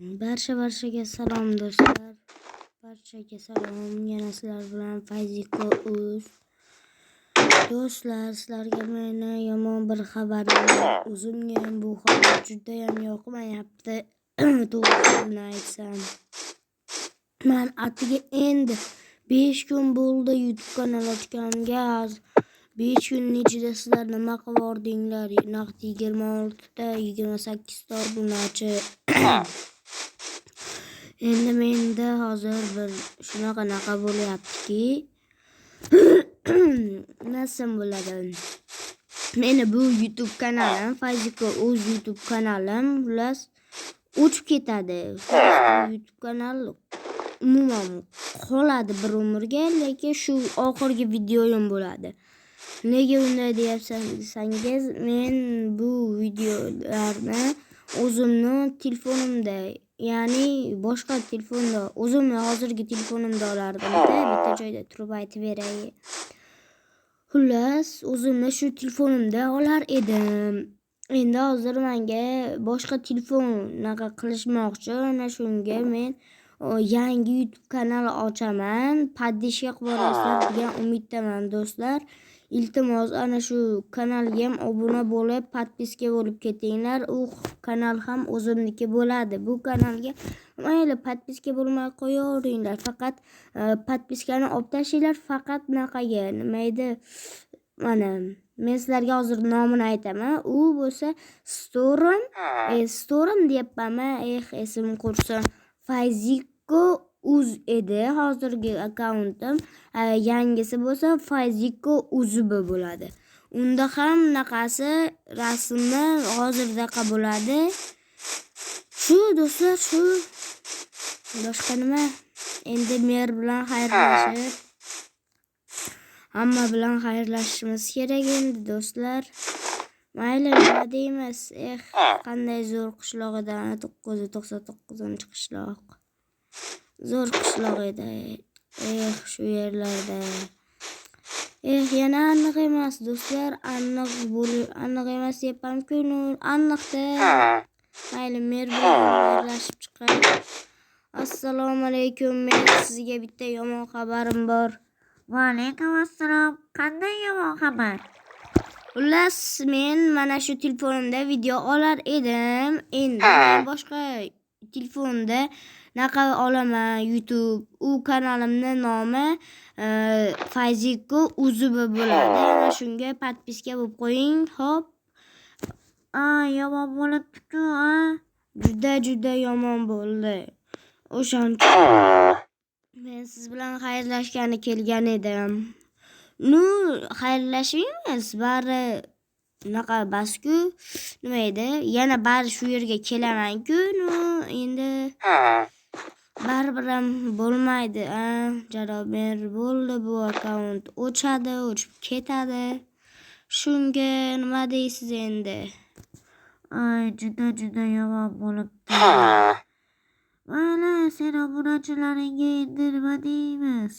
Barchaga salom do'stlar. Barchaga salom. Yana sizlar bilan Fayziko Uz. Do'stlar, sizlarga meni yomon bir xabarim bor. O'zimga ham bu xabar juda ham yoqmayapti. To'g'risini aytsam. Men atiga endi 5 kun bo'ldi YouTube kanal ochganimga. 5 kunning ichida sizlar nima qilib yordinglar? Naqd 26 ta 28 ta obunachi. Endi menda hozir bir shunaqa bo'lyaptiki, nasam bo'ladi. Meni bu YouTube kanalim, Fayziko Uz YouTube kanalim xullas o'chib ketadi. YouTube kanal umuman qoladi bir umrga, lekin shu oxirgi videoyim bo'ladi. Nega unday desangiz, men bu videolarni o'zimni telefonimda, ya'ni boshqa telefonda, o'zimni hozirgi telefonimda olardim-da, bitta joyda turib aytib beray. Xullas, o'zimni shu telefonimda olar edim. Endi hozir menga boshqa telefon naqa qilishmoqchi, ana shunga men yangi YouTube kanal ochaman. Paddishga qilib borasizlar degan umiddaman do'stlar. Iltimos ana shu kanalga ham obuna bo'lib, podpiska bo'lib ketinglar. U kanal ham o'zimniki bo'ladi. Bu kanalga mayli podpiska bo'lmay qo'yaveringlar. Faqat podpiskani olib tashinglar. Faqat naqaga, nima edi? Mana men sizlarga hozir nomini aytaman. U bo'lsa Storm deyapmanmi? Esim qursin. Fayziko Uz edi hozirgi akkauntim. Yangisi bo'lsa Fayziko Uz bo'ladi. Unda ham naqasi rasmni hozirdaqa bo'ladi. Shu do'stlar, shu boshqa nima? Endi mer bilan xayrlashib, hamma bilan xayrlashishimiz kerak endi do'stlar. Mayli, nima deymiz? Qanday zo'r qishloq edi, 999-qishloq. Zo'r qishloq edi. Shu yerlarda. Yana aniq emas do'stlar, aniq emas deyapman-ku, aniqda. Mayli, mer bilan xayrlashib chiqay. Assalomu alaykum. Men sizga bitta yomon xabarim bor. Va alaykum assalom. Qanday yomon xabar? Xullas, men mana shu telefonimda video olar edim. Endi boshqa telefonda naqa olaman YouTube. U kanalimning nomi Fayziko Uz bo'ladi. Ana shunga podpiska bo'lib qo'ying, xo'p. Yomon bo'libdi-ku, Juda yomon bo'ldi. O'shancha men siz bilan xayrlashgani kelgan edim. Xayrlashmaymiz, bari naqa basku, nima edi? Yana bari shu yerga kelaman-ku, endi baribir ham bo'lmaydi, janob mer. Bo'ldi, bu akkaunt o'chib ketadi. Shunga nima deysiz endi? Juda yomon bo'libdi. Mayli, sen obunachilaringga endi nima deymiz?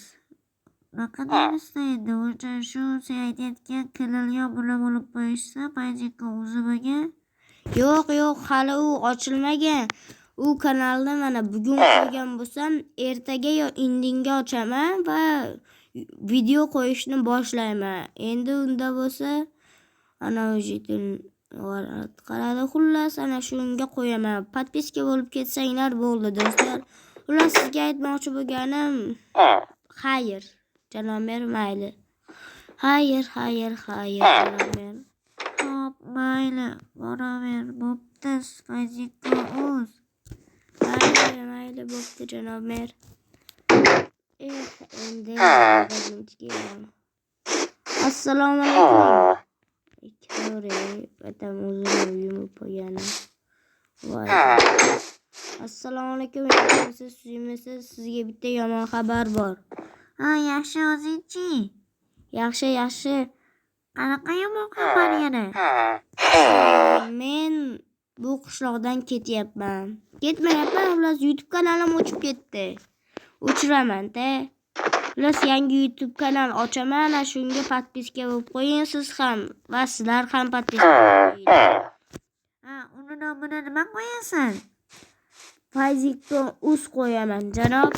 Naqa deymizda endi? O'sha shu sen aytayotgan kanalga obuna bo'lib qo'yishsa, Fayziko Uzga. Yo'q, hali u ochilmagan. U kanalni mana bugun qo'ygan bo'lsam, ertaga yo indinga ochaman va video qo'yishni boshlayman. Endi unda bo'lsa, ana o'shidan qaradi. Xullas, ana shunga qo'yaman. Podpiska bo'lib ketsanglar bo'ldi do'stlar. Xullas, sizga aytmoqchi bo'lganim, xayr, janob mer, mayli. Xayr, janob mer. Xo'p, mayli, boraver, bo'pti, Fayziko Uz. Mayli, bo'pti, janob mer. Endi assalomu alaykum. Assalomu alaykum. Sizga bitta yomon xabar bor. Yaxshi, o'zingchi? Yaxshi. Qanaqa yomon xabar yana? Men bu qishloqdan ketyapman. Xullas, YouTube kanalim o'chib ketdi. O'chiraman-da. Xullas, yangi YouTube kanal ochaman, ana shunga podpiska bo'lib qo'ying siz ham va sizlar ham podpiska qo'ying. Uni nomini nima qo'yasan? Facebookga uz qo'yaman janob.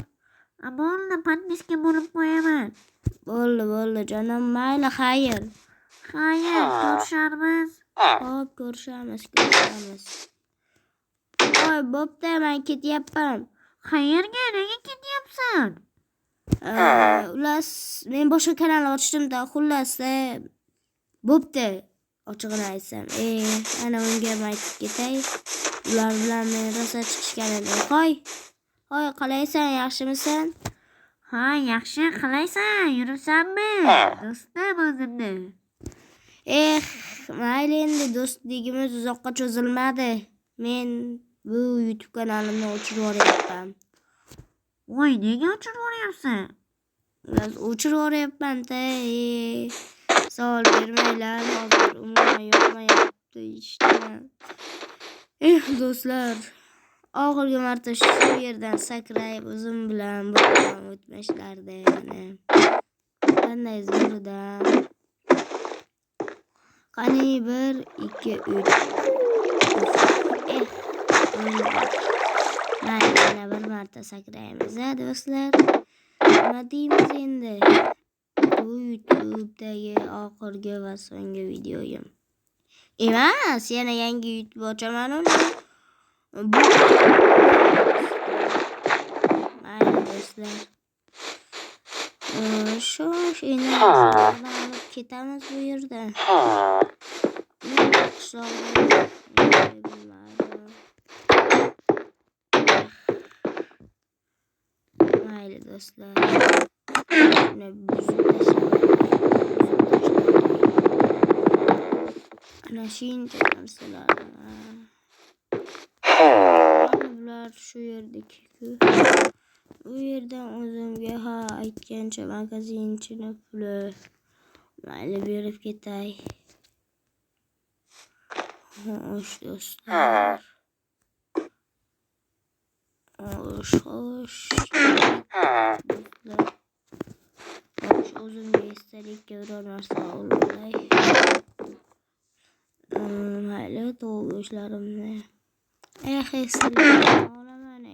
Bo'ldi, podpiska bo'lib qo'yaman. Bo'ldi janob, mayli, xayr. Ko'risharmiz. Xo'p, ko'rishamiz. Voy, bo'pti, men ketyapman. Qayerga, nega ketyapsan? Xullas, men boshqa kanal ochdim-da, xullas, bo'pti. Ochig'ini aytsam, ana unga aytib ketay. Ular bilan men rosa chiqishgandim. Hoy, qalaysan, yaxshimisan? Ha, yaxshi, qalaysan? Yuribsanmi? Do'stim o'zimni. Mayli, endi do'stligimiz uzoqqa cho'zilmadi. Men bu YouTube kanalimni o'chirib yuboryapman. Voy, nega o'chirib yuboryapsan? O'chirib yuboryapman-da. Savol bermanglar, hozir umuman yoqmayapti ishdan. Do'stlar, oxirgi marta shu yerdan sakrayib o'zim bilan bo'lgan o'tmishlarda qanday zo'ridan. Qani 1 2 3. Mana bir marta sakraymiz, do'stlar. Nima deymiz endi? Bu YouTube'dagi oxirgi va so'nggi videoyim emas, yana yangi YouTube ochaman uni. Mayli do'stlar, endi olib ketamiz bu yerdan. Mayli do'stlar, ana shuncha narsalar. Bular shu yerdagi-ku. U yerdan o'zimga aytgancha magazinchini puli mayli berib ketay. Xo'sh do'stlar. Xo'sh. O'zimga esdalikka biror narsa olay. Mayli, tovuq go'shtlarimni. Esdalikka olaman.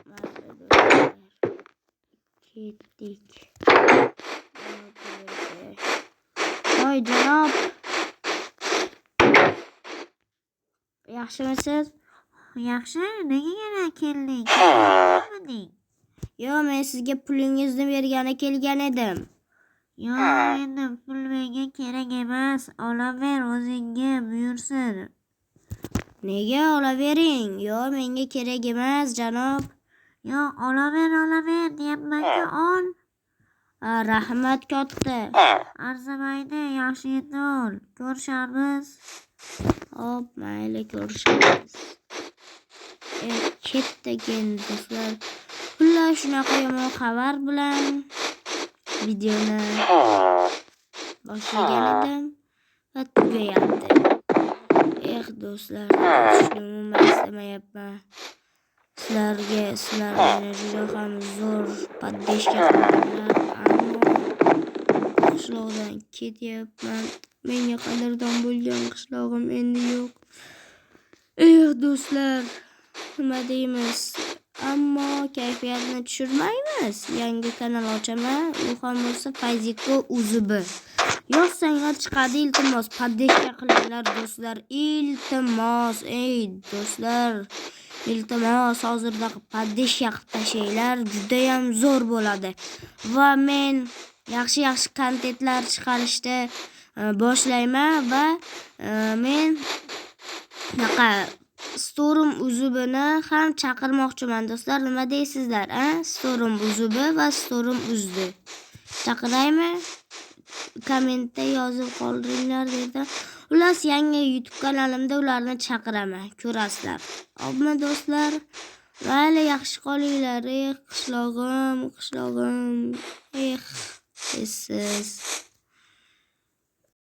Mayli do'stlar. Ketdik. Voy janob. Yaxshimisiz? Yaxshi, nega yana kelding? Yo, men sizga pulingizni bergani kelgan edim. Yo, endi pul menga kerak emas. Olaver, o'zingga buyursin. Nega olavering? Yo, menga kerak emas, janob. Yo, olaver deyapman-ku, ol. Rahmat katta. Arzimaydi, yaxshi endi ol. Ko'risharmiz. Hop, mayli, ko'rishamiz. Ketdagin do'stlar. Xullas, shunaqa yomon xabar bilan videoni boshlagan edim va tugayapti. Do'stlar, shuni umuman istamayapman. Sizlar meni juda ham zo'r podдержка qildinglar, ammo qishloqdan ketyapman. Menga qadrdon bo'lgan qishlog'im endi yo'q. Do'stlar, nima deymiz? Ammo kayfiyatni tushirmaymiz. Yangi kanal ochaman. U ham bo'lsa Facebookga UZB. Yozsanglar chiqadi, iltimos podдержка qilinglar do'stlar. Iltimos, do'stlar. Iltimos, hozirda podдержка qilib tashlaylar. Juda ham zo'r bo'ladi. Va men yaxshi kontentlar chiqarishda boshlayman va men Storum UZBni ham chaqirmoqchiman do'stlar. Nima deysizlar, Storum UZB va Storum UZD. Chaqiraymi? Kommentda yozib qoldiringlar dedi. Xullas, yangi YouTube kanalimda ularni chaqiraman. Ko'rasizlar. Obma do'stlar. Mayli, yaxshi qolinglar. Qishlog'im. Siz